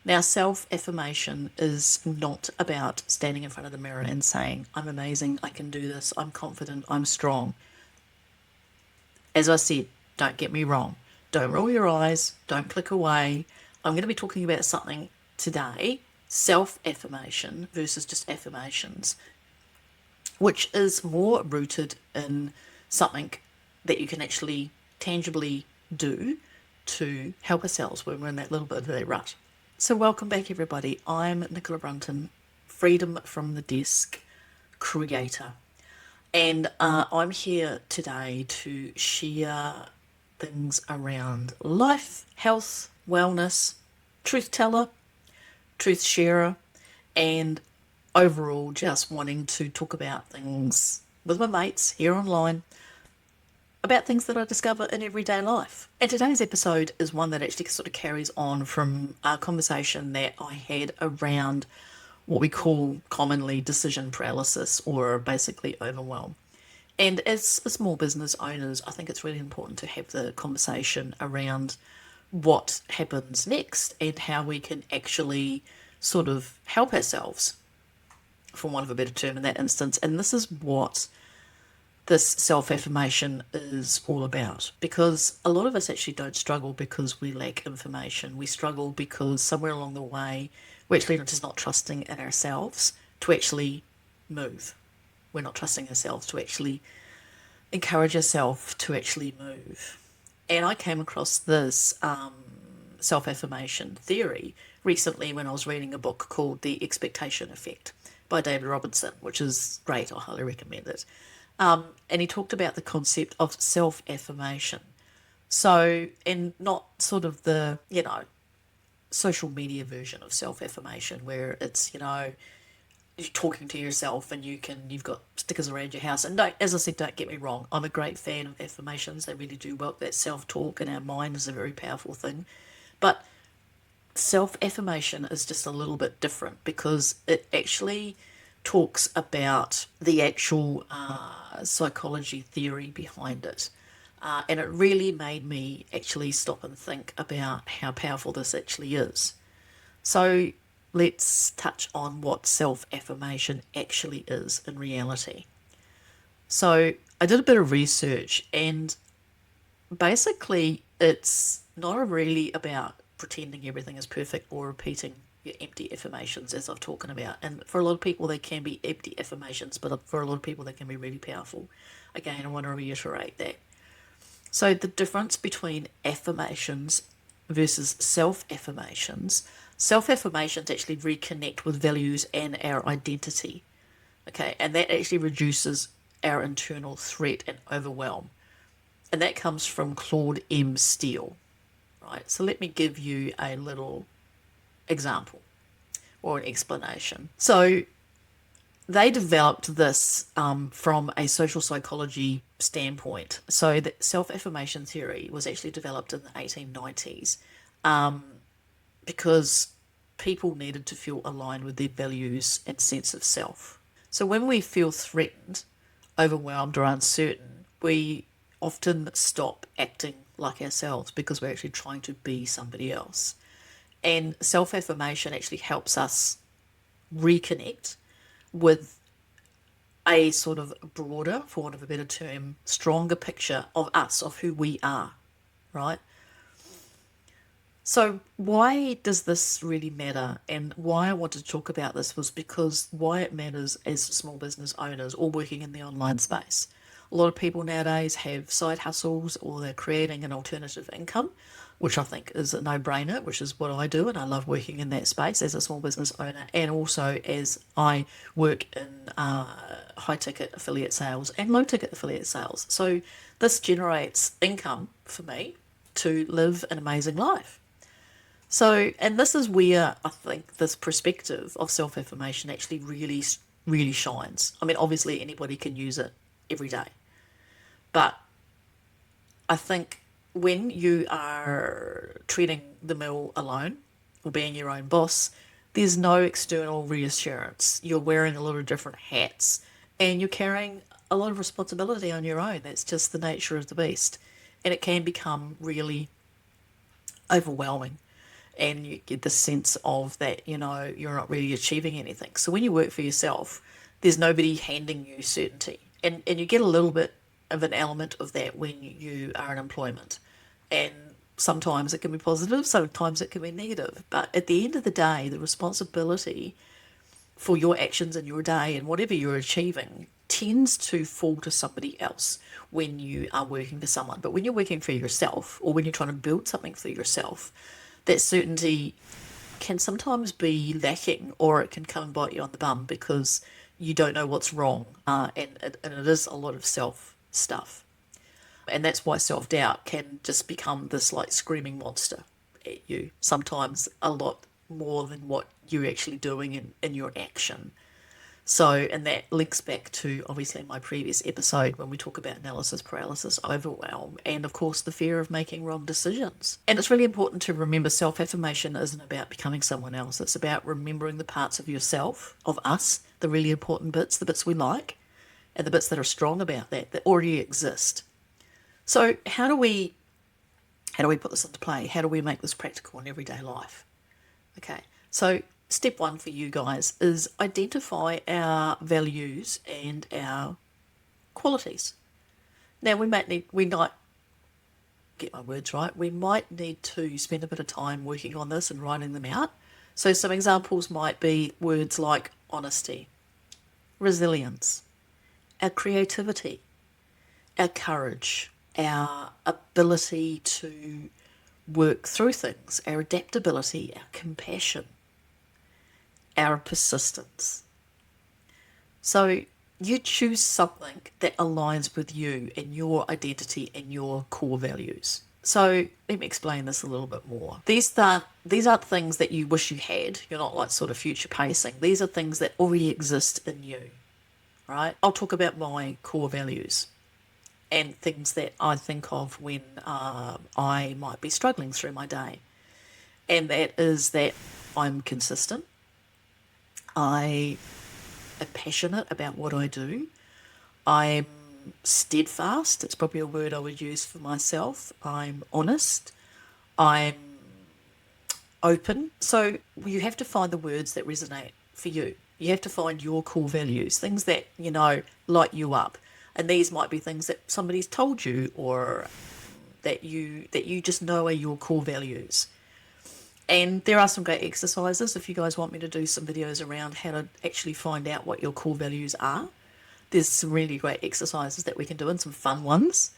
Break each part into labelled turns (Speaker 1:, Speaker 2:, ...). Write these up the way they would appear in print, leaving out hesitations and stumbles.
Speaker 1: Now, self-affirmation is not about standing in front of the mirror and saying, I'm amazing, I can do this, I'm confident, I'm strong. As I said, don't get me wrong. Don't roll your eyes, don't click away. I'm going to be talking about something today, self-affirmation versus just affirmations, which is more rooted in something that you can actually tangibly do to help ourselves when we're in that little bit of a rut. So, welcome back, everybody. I'm Nicola Brunton, Freedom from the Desk creator, and I'm here today to share things around life, health, wellness, truth teller, truth sharer, and overall just wanting to talk about things with my mates here online about things that I discover in everyday life. And today's episode is one that actually sort of carries on from a conversation that I had around what we call commonly decision paralysis, or basically overwhelm. And as small business owners, I think it's really important to have the conversation around what happens next and how we can actually sort of help ourselves, for want of a better term, in that instance. And this is what this self-affirmation is all about, because a lot of us actually don't struggle because we lack information. We struggle because somewhere along the way we're actually just not trusting in ourselves to actually move. We're not trusting ourselves to actually encourage ourselves to actually move. And I came across this self-affirmation theory recently when I was reading a book called The Expectation Effect by David Robson, which is great. I highly recommend it. And he talked about the concept of self-affirmation. So, and not sort of the, social media version of self-affirmation where it's, you're talking to yourself and you've got stickers around your house. And don't, as I said, don't get me wrong, I'm a great fan of affirmations. They really do work. That self-talk in our mind is a very powerful thing. But self-affirmation is just a little bit different because it actually talks about the actual psychology theory behind it. And it really made me actually stop and think about how powerful this actually is. So let's touch on what self-affirmation actually is in reality. So I did a bit of research, and basically it's not really about pretending everything is perfect or repeating your empty affirmations, as I've talked about. And for a lot of people they can be empty affirmations, but for a lot of people they can be really powerful. Again, I want to reiterate that. So the difference between affirmations versus self-affirmations, self-affirmations actually reconnect with values and our identity. Okay, and that actually reduces our internal threat and overwhelm. And that comes from Claude M. Steele. Right, so let me give you a little example or an explanation. So they developed this from a social psychology standpoint. So the self-affirmation theory was actually developed in the 1890s because people needed to feel aligned with their values and sense of self. So when we feel threatened, overwhelmed, or uncertain, we often stop acting like ourselves because we're actually trying to be somebody else. And self-affirmation actually helps us reconnect with a sort of broader, for want of a better term, stronger picture of us, of who we are, right? So why does this really matter, and why I wanted to talk about this was because why it matters as small business owners or working in the online space. A lot of people nowadays have side hustles or they're creating an alternative income, which I think is a no-brainer, which is what I do, and I love working in that space as a small business owner, and also as I work in high-ticket affiliate sales and low-ticket affiliate sales. So this generates income for me to live an amazing life. So, and this is where I think this perspective of self-affirmation actually really, really shines. I mean, obviously anybody can use it every day, but I think when you are treating the mill alone or being your own boss, there's no external reassurance. You're wearing a lot of different hats and you're carrying a lot of responsibility on your own. That's just the nature of the beast. And it can become really overwhelming. and you get the sense of that, you're not really achieving anything. So when you work for yourself, there's nobody handing you certainty. And you get a little bit of an element of that when you are in employment. And sometimes it can be positive, sometimes it can be negative. But at the end of the day, the responsibility for your actions in your day and whatever you're achieving tends to fall to somebody else when you are working for someone. But when you're working for yourself, or when you're trying to build something for yourself, that certainty can sometimes be lacking, or it can come and bite you on the bum because you don't know what's wrong. And it is a lot of self stuff. And that's why self-doubt can just become this like screaming monster at you, sometimes a lot more than what you're actually doing in your action. So, and that links back to obviously my previous episode when we talk about analysis paralysis, overwhelm, and of course the fear of making wrong decisions. And it's really important to remember self-affirmation isn't about becoming someone else. It's about remembering the parts of yourself, of us, the really important bits, the bits we like, and the bits that are strong about that already exist. So how do we put this into play? How do we make this practical in everyday life? Okay, so step one for you guys is identify our values and our qualities. Now we might get my words right, we might need to spend a bit of time working on this and writing them out. So some examples might be words like honesty, resilience, our creativity, our courage, our ability to work through things, our adaptability, our compassion, our persistence. So you choose something that aligns with you and your identity and your core values. So let me explain this a little bit more. These aren't things that you wish you had. You're not like sort of future pacing. These are things that already exist in you, right? I'll talk about my core values and things that I think of when I might be struggling through my day. And that is that I'm consistent. I am passionate about what I do. I'm steadfast. It's probably a word I would use for myself. I'm honest. I'm open. So you have to find the words that resonate for you. You have to find your core values, things that, light you up. And these might be things that somebody's told you, or that you just know are your core values. And there are some great exercises if you guys want me to do some videos around how to actually find out what your core values are. There's some really great exercises that we can do and some fun ones.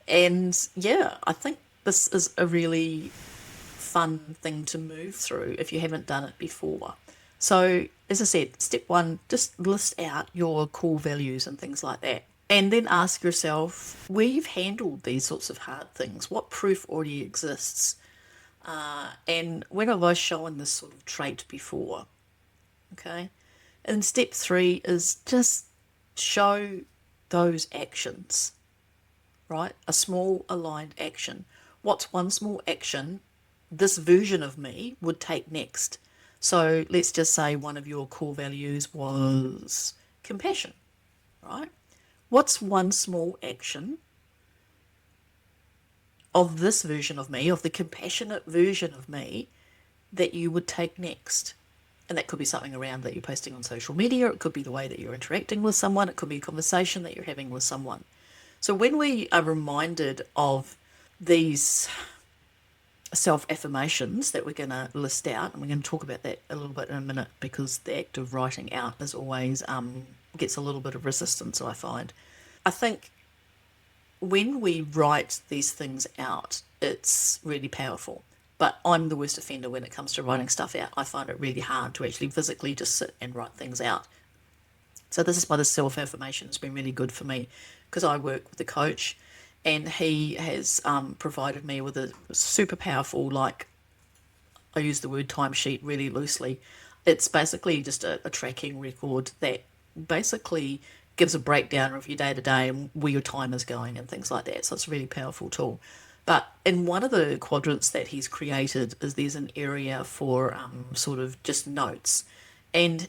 Speaker 1: And yeah, I think this is a really fun thing to move through if you haven't done it before. So as I said, step one, just list out your core values and things like that. And then ask yourself where you've handled these sorts of hard things, what proof already exists. And when have I shown this sort of trait before? Okay. And step three is just show those actions, right? A small aligned action. What's one small action this version of me would take next? So let's just say one of your core values was compassion, right? What's one small action of this version of me, of the compassionate version of me, that you would take next? And that could be something around that you're posting on social media. It could be the way that you're interacting with someone. It could be a conversation that you're having with someone. So when we are reminded of these self-affirmations that we're going to list out, and we're going to talk about that a little bit in a minute, because the act of writing out is always gets a little bit of resistance, I find. I think when we write these things out, it's really powerful. But I'm the worst offender when it comes to writing stuff out. I find it really hard to actually physically just sit and write things out. So this is why the self-affirmation has been really good for me, because I work with a coach, and he has provided me with a super powerful, I use the word timesheet really loosely. It's basically just a tracking record that basically gives a breakdown of your day-to-day and where your time is going and things like that. So it's a really powerful tool. But in one of the quadrants that he's created there's an area for sort of just notes. And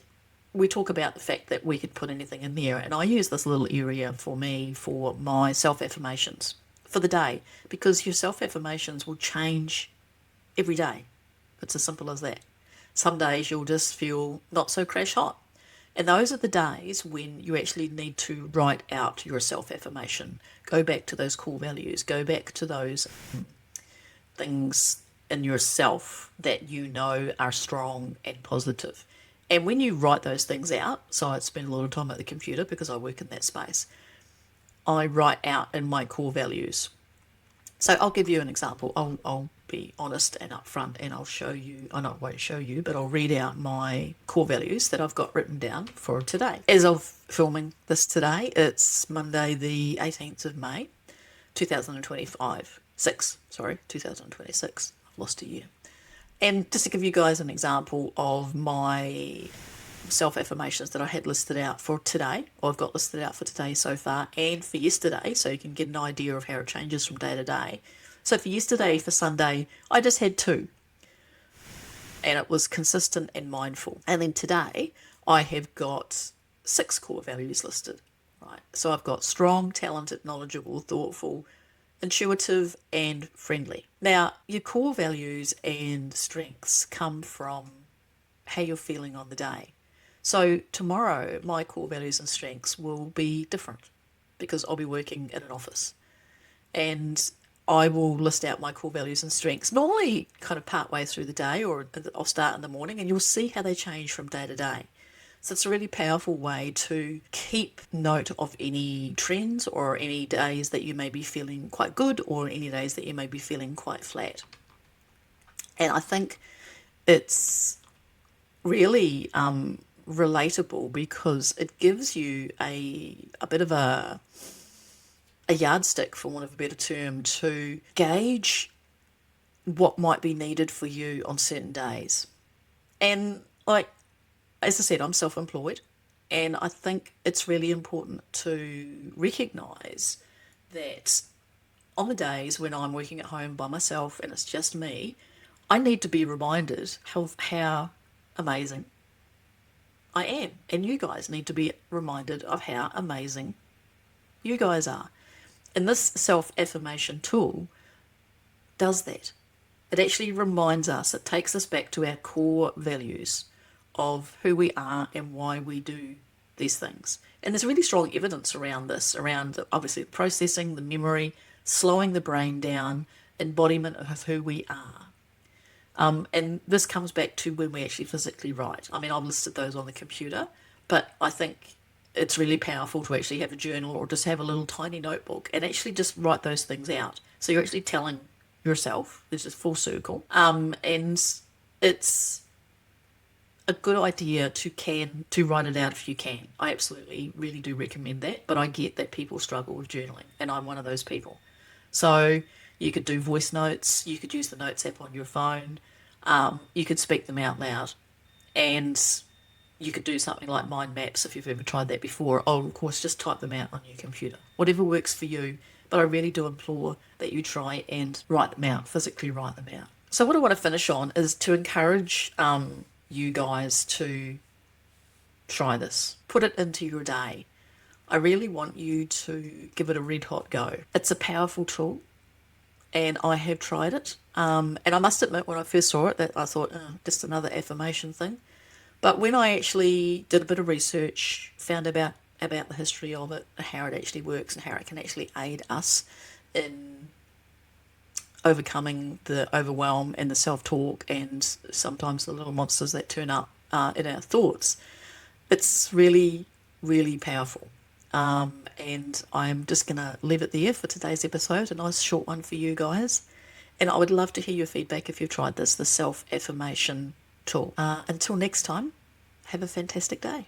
Speaker 1: we talk about the fact that we could put anything in there. And I use this little area for me for my self-affirmations for the day, because your self-affirmations will change every day. It's as simple as that. Some days you'll just feel not so crash hot. And those are the days when you actually need to write out your self-affirmation. Go back to those core values. Go back to those things in yourself that you know are strong and positive. And when you write those things out, so I spend a lot of time at the computer because I work in that space, I write out in my core values. So I'll give you an example. I'll be honest and upfront, and I'll show you, I won't show you, but I'll read out my core values that I've got written down for today. As of filming this today, it's Monday the 18th of May, 2025. 2026. I've lost a year. And just to give you guys an example of my self-affirmations that I had listed out for today, or I've got listed out for today so far, and for yesterday, so you can get an idea of how it changes from day to day. So for yesterday, for Sunday, I just had 2, and it was consistent and mindful. And then today, I have got 6 core values listed, right? So I've got strong, talented, knowledgeable, thoughtful, intuitive, and friendly. Now, your core values and strengths come from how you're feeling on the day. So tomorrow, my core values and strengths will be different because I'll be working in an office. And I will list out my core values and strengths, normally kind of part way through the day, or I'll start in the morning, and you'll see how they change from day to day. So it's a really powerful way to keep note of any trends or any days that you may be feeling quite good or any days that you may be feeling quite flat. And I think it's really relatable because it gives you a bit of a yardstick, for want of a better term, to gauge what might be needed for you on certain days. And like, as I said, I'm self-employed, and I think it's really important to recognise that on the days when I'm working at home by myself and it's just me, I need to be reminded how amazing I am. And you guys need to be reminded of how amazing you guys are. And this self-affirmation tool does that. It actually reminds us, it takes us back to our core values of who we are and why we do these things. And there's really strong evidence around this, around obviously processing, the memory, slowing the brain down, embodiment of who we are. And this comes back to when we actually physically write. I mean, I've listed those on the computer, but I think it's really powerful to actually have a journal or just have a little tiny notebook and actually just write those things out. So you're actually telling yourself, this is full circle, and it's a good idea to write it out if you can. I absolutely really do recommend that, but I get that people struggle with journaling, and I'm one of those people. So you could do voice notes, you could use the notes app on your phone, you could speak them out loud, and you could do something like mind maps if you've ever tried that before. Oh, of course, just type them out on your computer. Whatever works for you, but I really do implore that you try and write them out, physically write them out. So what I want to finish on is to encourage you guys to try this. Put it into your day. I really want you to give it a red hot go. It's a powerful tool, and I have tried it. And I must admit, when I first saw it, that I thought, just another affirmation thing. But when I actually did a bit of research, found about the history of it, how it actually works, and how it can actually aid us in overcoming the overwhelm and the self-talk and sometimes the little monsters that turn up in our thoughts, it's really, really powerful. And I'm just going to leave it there for today's episode, a nice short one for you guys. And I would love to hear your feedback if you've tried this, the self-affirmation tool. Until next time, have a fantastic day.